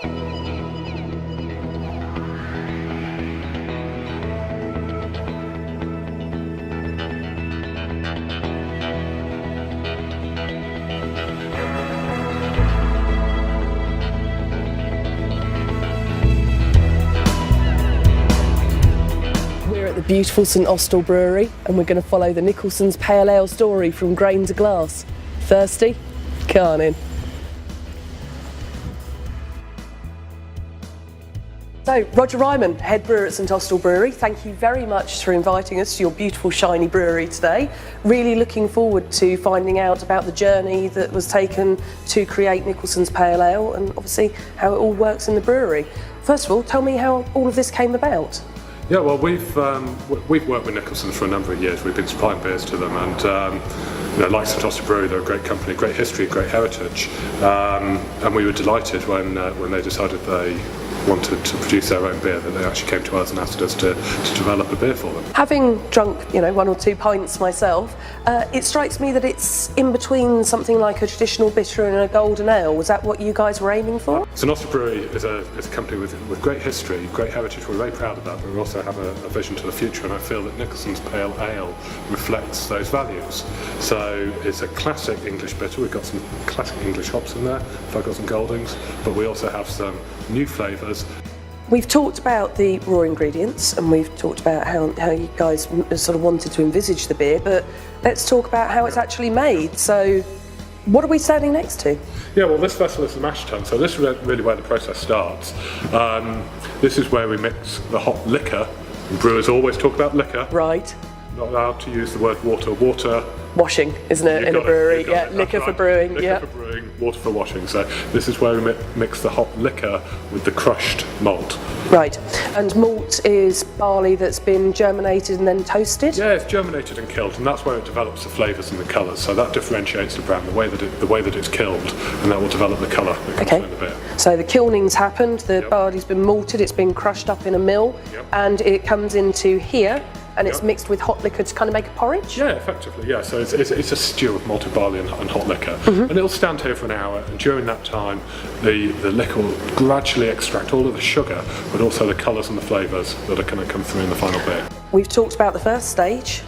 The beautiful St Austell Brewery, and we're going to follow the Nicholson's Pale Ale story from grain to glass. Thirsty? Come on in. So, Roger Ryman, head brewer at St Austell Brewery, thank you very much for inviting us to your beautiful shiny brewery today. Really looking forward to finding out about the journey that was taken to create Nicholson's Pale Ale and obviously how it all works in the brewery. First of all, tell me how all of this came about. Yeah, well, we've worked with Nicholson for a number of years. We've been supplying beers to them, and like St Austell Brewery, they're a great company, great history, great heritage, and we were delighted when they decided they wanted to produce their own beer, that they actually came to us and asked us to develop a beer for them. Having drunk, 1 or 2 pints myself, it strikes me that it's in between something like a traditional bitter and a golden ale. Was that what you guys were aiming for? St Austell Brewery is a company with great history, great heritage. We're very proud of that, but we also have a vision to the future, and I feel that Nicholson's Pale Ale reflects those values. So it's a classic English bitter. We've got some classic English hops in there, Fuggles and Goldings, but we also have some new flavours. We've talked about the raw ingredients, and we've talked about how you guys sort of wanted to envisage the beer, but let's talk about how it's actually made. So what are we standing next to? Yeah, well, this vessel is the mash tun, so this is really where the process starts. This is where we mix the hop liquor. Brewers always talk about liquor. Right. Not allowed to use the word water. Water. Washing, isn't it, in a brewery? Yeah, liquor for brewing. Liquor for brewing, water for washing. So this is where we mix the hop liquor with the crushed malt. Right, and malt is barley that's been germinated and then toasted? Yeah, it's germinated and killed, and that's where it develops the flavours and the colours. So that differentiates the brand, the way that it's killed, and that will develop the colour that comes in the beer. So the kilning's happened, the barley's been malted, it's been crushed up in a mill, and it comes into here. And it's mixed with hot liquor to kind of make a porridge? Yeah, effectively, yeah. So it's a stew of malted barley and hot liquor. And it'll stand here for an hour, and during that time, the liquor will gradually extract all of the sugar, but also the colours and the flavours that are going to come through in the final beer. We've talked about the first stage.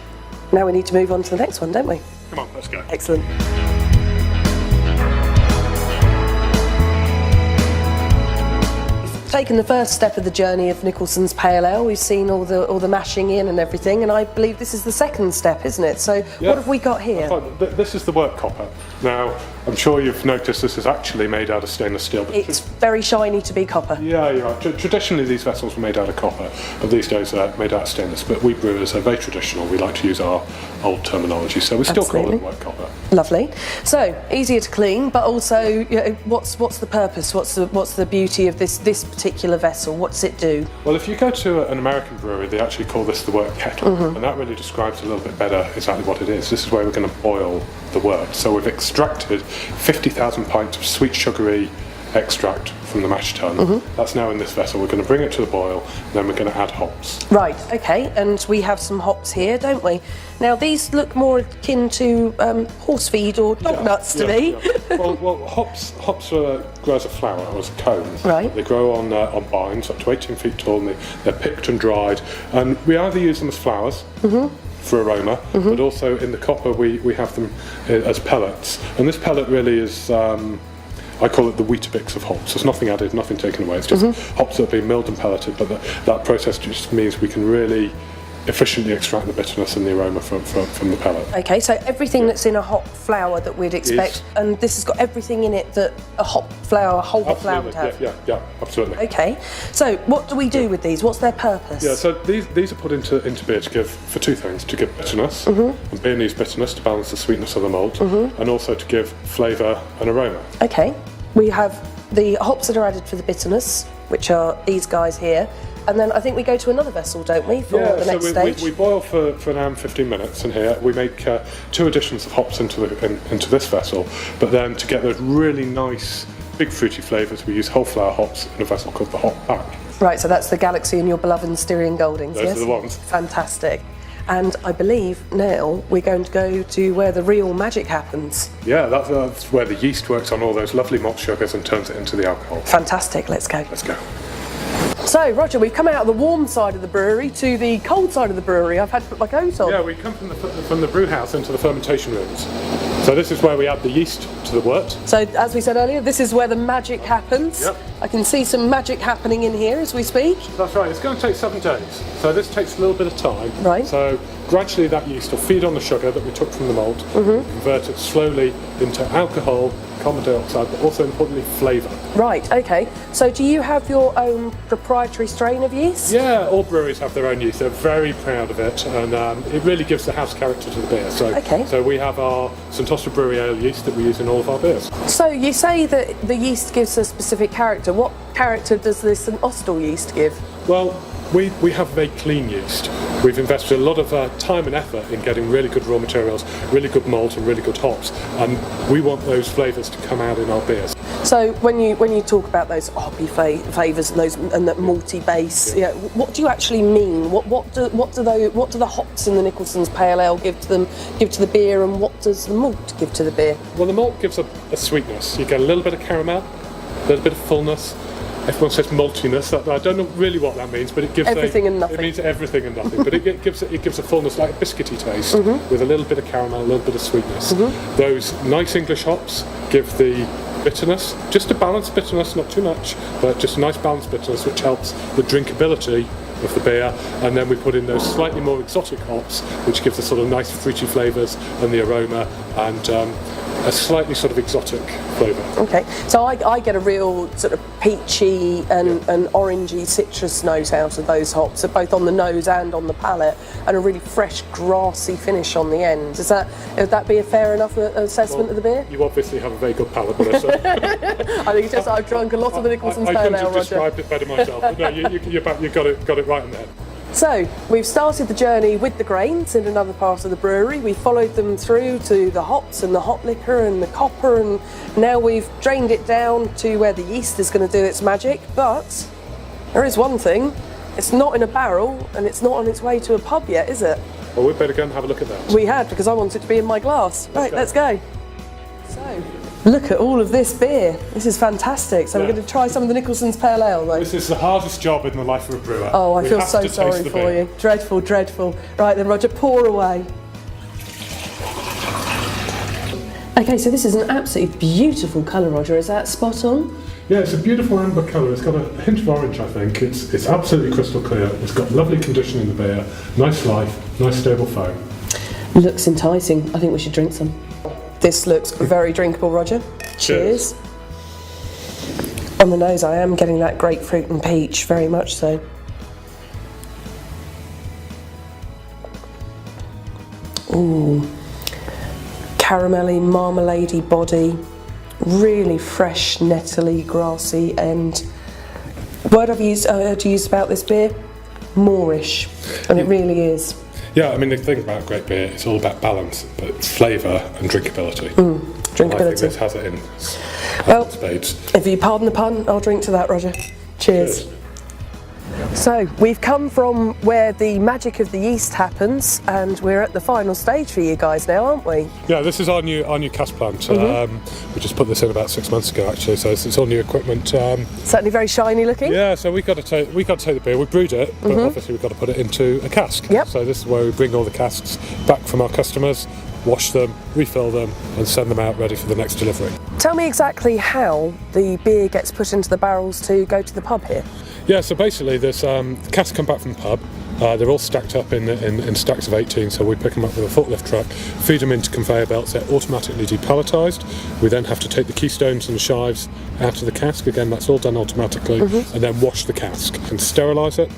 Now we need to move on to the next one, don't we? Come on, let's go. Excellent. Taken the first step of the journey of Nicholson's Pale Ale. We've seen all the mashing in and everything, and I believe this is the second step, isn't it? So what have we got here? This is the work copper. Now, I'm sure you've noticed this is actually made out of stainless steel. It's very shiny to be copper. Yeah, you're right. Traditionally, these vessels were made out of copper, but these days they're made out of stainless. But we brewers are very traditional. We like to use our old terminology, so we still call it work copper. Lovely. So easier to clean, but also, what's the purpose? What's the beauty of this particular vessel? What's it do? Well, if you go to an American brewery, they actually call this the work kettle, and that really describes a little bit better exactly what it is. This is where we're going to boil the wort. So we've extracted 50,000 pints of sweet sugary extract from the mash tun. That's now in this vessel. We're going to bring it to the boil, and then we're going to add hops. Right, okay, and we have some hops here, don't we? Now these look more akin to horse feed or dog nuts to me. Well, hops grow as a flower or as a cone. Right. They grow on vines up to 18 feet tall, and they're picked and dried. And we either use them as flowers, for aroma, but also in the copper we have them as pellets. And this pellet really is, I call it the Weetabix of hops. There's nothing added, nothing taken away. It's just hops that have been milled and pelleted, but that process just means we can really efficiently extract the bitterness and the aroma from the pellet. Okay, so everything that's in a hop flour that we'd expect, and this has got everything in it that a hop flour, whole hop flour would have. Yeah, absolutely. Okay, so what do we do with these? What's their purpose? Yeah, so these are put into beer for two things: to give bitterness, and beer needs bitterness to balance the sweetness of the malt, and also to give flavour and aroma. Okay, we have the hops that are added for the bitterness, which are these guys here. And then I think we go to another vessel, don't we, for the next stage? We boil for an hour and 15 minutes in here. We make 2 additions of hops into this vessel, but then to get those really nice, big fruity flavours, we use whole flower hops in a vessel called the hop pack. Right, so that's the Galaxy and your beloved Styrian Goldings, yes? Those are the ones. Fantastic. And I believe now we're going to go to where the real magic happens. Yeah, that's where the yeast works on all those lovely malt sugars and turns it into the alcohol. Fantastic, let's go. Let's go. So, Roger, we've come out of the warm side of the brewery to the cold side of the brewery. I've had to put my coat on. Yeah, we come from the brew house into the fermentation rooms. So this is where we add the yeast to the wort. So, as we said earlier, this is where the magic happens. Yep. I can see some magic happening in here as we speak. That's right, it's going to take 7 days. So this takes a little bit of time. Right. So gradually that yeast will feed on the sugar that we took from the malt, convert it slowly into alcohol, carbon dioxide, but also importantly flavour. Right, okay. So do you have your own proprietary strain of yeast? Yeah, all breweries have their own yeast. They're very proud of it, and it really gives the house character to the beer. So we have our St Austell Brewery Ale yeast that we use in all of our beers. So you say that the yeast gives a specific character. What character does this St Austell yeast give? Well, we have very clean yeast. We've invested a lot of time and effort in getting really good raw materials, really good malt and really good hops, and we want those flavours to come out in our beers. So when you talk about those hoppy flavours and that malty base, what do you actually mean? What do the hops in the Nicholson's Pale Ale give to the beer, and what does the malt give to the beer? Well, the malt gives a sweetness. You get a little bit of caramel, a little bit of fullness. Everyone says maltiness. I don't know really what that means, but it gives everything and nothing. It means everything and nothing, but it gives a fullness, like a biscuity taste, with a little bit of caramel, a little bit of sweetness. Those nice English hops give the bitterness, just a balanced bitterness, not too much, but just a nice balanced bitterness, which helps the drinkability of the beer. And then we put in those slightly more exotic hops, which gives the sort of nice fruity flavours and the aroma, and a slightly sort of exotic flavour. Okay, so I get a real sort of peachy and orangey citrus note out of those hops, both on the nose and on the palate, and a really fresh, grassy finish on the end. Would that be a fair enough assessment of the beer? You obviously have a very good palate, Melissa. I think it's just I've drunk a lot of the Nicholson's Pale Ale, Roger. I couldn't have described it better myself, but no, you got it right in there. So, we've started the journey with the grains in another part of the brewery. We followed them through to the hops and the hop liquor and the copper, and now we've drained it down to where the yeast is going to do its magic. But there is one thing, it's not in a barrel and it's not on its way to a pub yet, is it? Well, we'd better go and have a look at that. We had, because I want it to be in my glass. Right, let's go. So, look at all of this beer. This is fantastic. So we're going to try some of the Nicholson's Pale Ale, though. This is the hardest job in the life of a brewer. Oh, I feel so sorry for you. Dreadful, dreadful. Right then, Roger, pour away. Okay, so this is an absolutely beautiful colour, Roger. Is that spot on? Yeah, it's a beautiful amber colour. It's got a hint of orange, I think. It's absolutely crystal clear. It's got lovely condition in the beer. Nice life, nice stable foam. Looks enticing. I think we should drink some. This looks very drinkable, Roger. Cheers. On the nose, I am getting that grapefruit and peach, very much so. Ooh, caramelly, marmalade-y body, really fresh, nettly, grassy, and word I've used to use about this beer, moorish, and it really is. Yeah, I mean, the thing about great beer, it's all about balance, but it's flavour and drinkability. Drinkability. And I think this has it in spades. If you pardon the pun, I'll drink to that, Roger. Cheers. So, we've come from where the magic of the yeast happens, and we're at the final stage for you guys now, aren't we? Yeah, this is our new cask plant. We just put this in about 6 months ago, actually, so it's all new equipment. Certainly very shiny looking. Yeah, so we got to take the beer. We brewed it, but obviously we've got to put it into a cask. Yep. So this is where we bring all the casks back from our customers, wash them, refill them, and send them out ready for the next delivery. Tell me exactly how the beer gets put into the barrels to go to the pub here. Yeah, so basically there's the casks come back from the pub. They're all stacked up in stacks of 18, so we pick them up with a forklift truck, feed them into conveyor belts. They're automatically depalletised. We then have to take the keystones and the shives out of the cask. Again, that's all done automatically, and then wash the cask and sterilise it.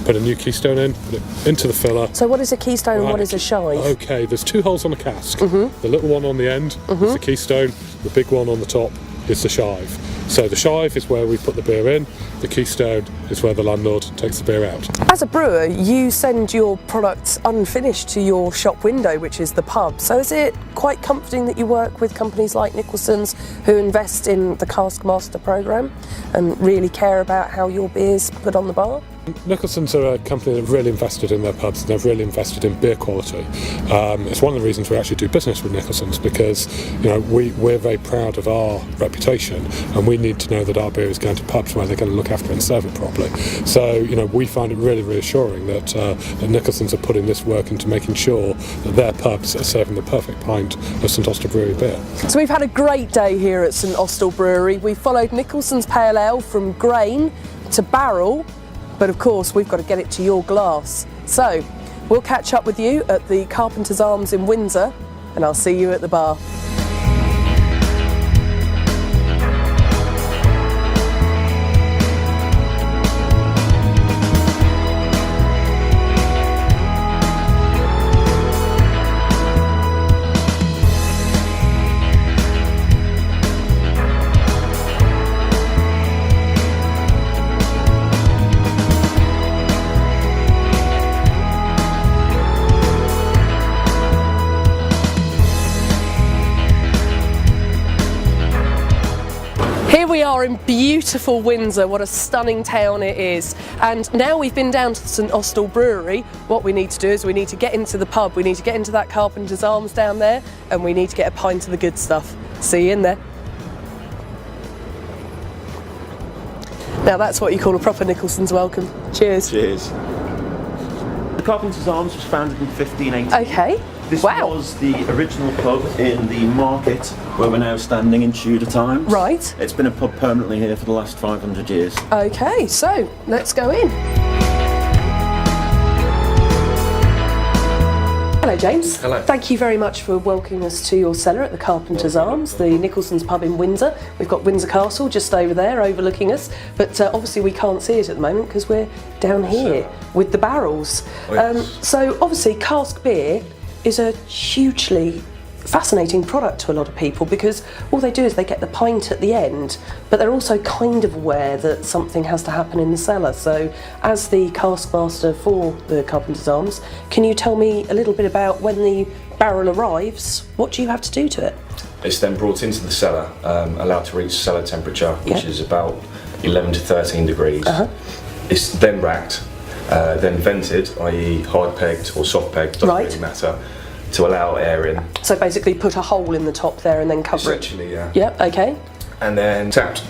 Put a new keystone in, put it into the filler. So what is a keystone and what is a shive? Okay, there's 2 holes on the cask. The little one on the end is the keystone, the big one on the top is the shive. So the shive is where we put the beer in, the keystone is where the landlord takes the beer out. As a brewer, you send your products unfinished to your shop window, which is the pub. So is it quite comforting that you work with companies like Nicholson's who invest in the Cask Master programme and really care about how your beer's put on the bar? Nicholson's are a company that have really invested in their pubs and they've really invested in beer quality. It's one of the reasons we actually do business with Nicholson's because we're very proud of our reputation and we need to know that our beer is going to pubs where they're going to look after it and serve it properly. So we find it really reassuring that Nicholson's are putting this work into making sure that their pubs are serving the perfect pint of St Austell Brewery beer. So we've had a great day here at St Austell Brewery. We've followed Nicholson's Pale Ale from grain to barrel, but of course we've got to get it to your glass. So we'll catch up with you at the Carpenter's Arms in Windsor and I'll see you at the bar. Here we are in beautiful Windsor, what a stunning town it is. And now we've been down to the St Austell Brewery, what we need to do is we need to get into the pub, we need to get into that Carpenter's Arms down there, and we need to get a pint of the good stuff. See you in there. Now that's what you call a proper Nicholson's welcome. Cheers. Cheers. The Carpenter's Arms was founded in 1580. Okay. This wow. was the original pub in the market where we're now standing in Tudor times. Right. It's been a pub permanently here for the last 500 years. Okay, so let's go in. Hello James. Hello. Thank you very much for welcoming us to your cellar at the Carpenter's Arms, the Nicholson's pub in Windsor. We've got Windsor Castle just over there overlooking us, but obviously we can't see it at the moment because we're down here with the barrels. Oh, yes. So obviously cask beer is a hugely fascinating product to a lot of people because all they do is they get the pint at the end, but they're also kind of aware that something has to happen in the cellar. So as the cask master for the Carpenter's Arms, can you tell me a little bit about when the barrel arrives, what do you have to do to it? It's then brought into the cellar, allowed to reach cellar temperature, which is about 11 to 13 degrees. It's then racked, then vented, i.e. hard pegged or soft pegged, doesn't really matter, to allow air in. So basically put a hole in the top there and then cover it? Essentially, yeah. Yep, okay. And then tapped.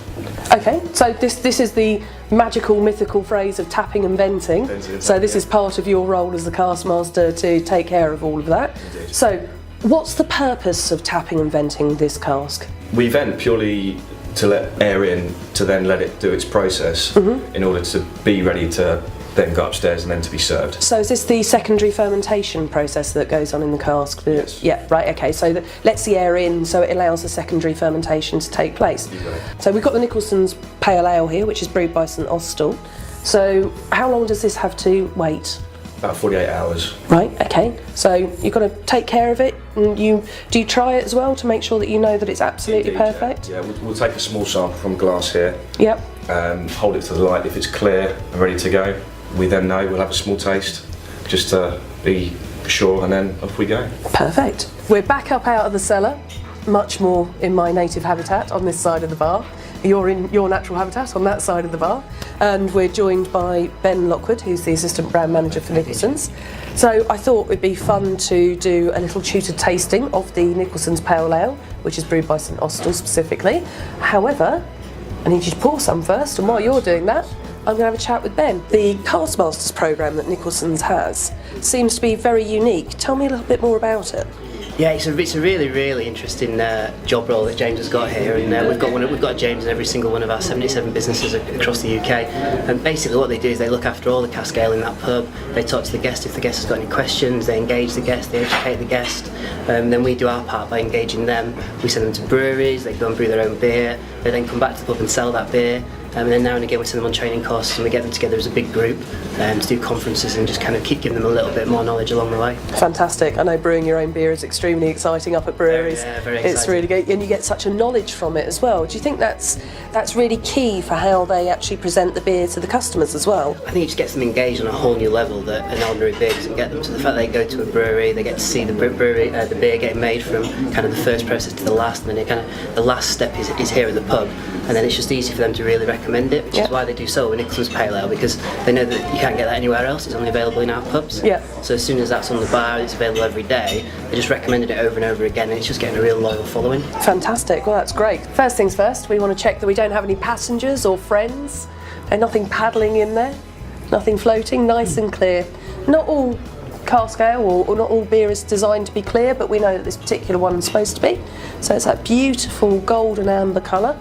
Okay, so this is the magical, mythical phrase of tapping and venting. So this is part of your role as the cask master to take care of all of that. Indeed. So what's the purpose of tapping and venting this cask? We vent purely to let air in, to then let it do its process in order to be ready to then go upstairs and then to be served. So is this the secondary fermentation process that goes on in the cask? Yes. Yeah, right, okay, so that lets the air in so it allows the secondary fermentation to take place. So we've got the Nicholson's Pale Ale here, which is brewed by St Austell. So how long does this have to wait? About 48 hours. Right, okay, so you've got to take care of it, and do you try it as well to make sure that you know that it's absolutely Indeed, perfect? Yeah, we'll take a small sample from glass here, Yep. hold it to the light. If it's clear and ready to go, we then know we'll have a small taste just to be sure, and then off we go. Perfect. We're back up out of the cellar, much more in my native habitat on this side of the bar. You're in your natural habitat on that side of the bar, and we're joined by Ben Lockwood, who's the assistant brand manager for Nicholson's. So I thought it'd be fun to do a little tutored tasting of the Nicholson's Pale Ale, which is brewed by St Austell specifically. However, I need you to pour some first, and while you're doing that, I'm going to have a chat with Ben. The Cask Masters programme that Nicholson's has seems to be very unique. Tell me a little bit more about it. Yeah, it's a really interesting job role that James has got here, and we've got James in every single one of our 77 businesses across the UK. And basically, what they do is they look after all the cask ale in that pub. They talk to the guest if the guest has got any questions. They engage the guest. They educate the guest. Then we do our part by engaging them. We send them to breweries. They go and brew their own beer. They then come back to the pub and sell that beer. And then now and again we send them on training courses, and we get them together as a big group to do conferences and just kind of keep giving them a little bit more knowledge along the way. Fantastic. I know brewing your own beer is extremely exciting up at breweries. Yeah, very exciting. It's really good, and you get such a knowledge from it as well. Do you think that's really key for how they actually present the beer to the customers as well? I think it just gets them engaged on a whole new level that an ordinary beer doesn't get them. So the fact they go to a brewery, they get to see the beer getting made from kind of the first process to the last, and then the last step is here at the pub, and then it's just easy for them to really recommend it, which is why they do so with Nicholson's Pale Ale, because they know that you can't get that anywhere else. It's only available in our pubs. Yeah. So as soon as that's on the bar, it's available every day. They just recommended it over and over again, and it's just getting a real loyal following. Fantastic. Well, that's great. First things first, we want to check that we don't have any passengers or friends. There's nothing paddling in there, nothing floating, nice and clear. Not all cask ale or not all beer is designed to be clear, but we know that this particular one is supposed to be. So it's that beautiful golden amber colour.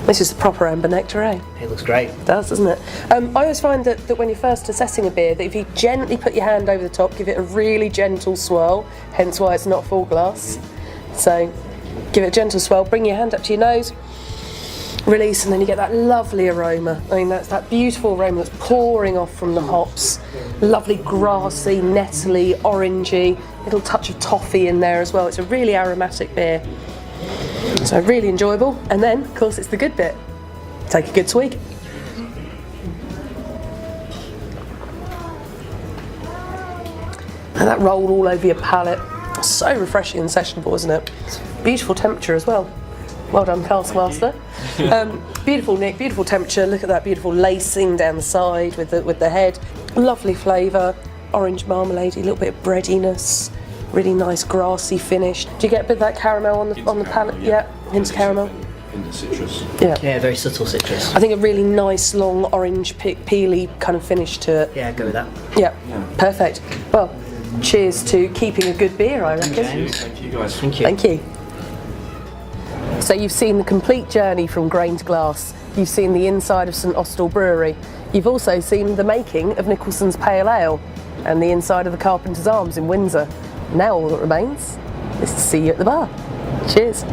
This is the proper amber nectar, eh? It looks great. It does, doesn't it? I always find that when you're first assessing a beer, that if you gently put your hand over the top, give it a really gentle swirl, hence why it's not full glass. So give it a gentle swirl, bring your hand up to your nose, release, and then you get that lovely aroma. I mean, that's that beautiful aroma that's pouring off from the hops. Lovely grassy, nettly, orangey, little touch of toffee in there as well. It's a really aromatic beer. So really enjoyable. And then, of course, it's the good bit. Take a good swig. And that rolled all over your palate. So refreshing and sessionable, isn't it? Beautiful temperature as well. Well done, cask master. Beautiful Nick, beautiful temperature. Look at that beautiful lacing down the side with the head. Lovely flavour, orange marmalade, a little bit of breadiness. Really nice grassy finish. Do you get a bit of that caramel on the palate? Yeah, hint of caramel. Hint of citrus. Yeah, very subtle citrus. I think a really nice long orange peely kind of finish to it. Yeah, go with that. Yeah, perfect. Well, cheers to keeping a good beer, I reckon. Thank you guys. Thank you. Thank you. So you've seen the complete journey from grain to glass. You've seen the inside of St Austell Brewery. You've also seen the making of Nicholson's Pale Ale and the inside of the Carpenter's Arms in Windsor. Now all that remains is to see you at the bar. Cheers.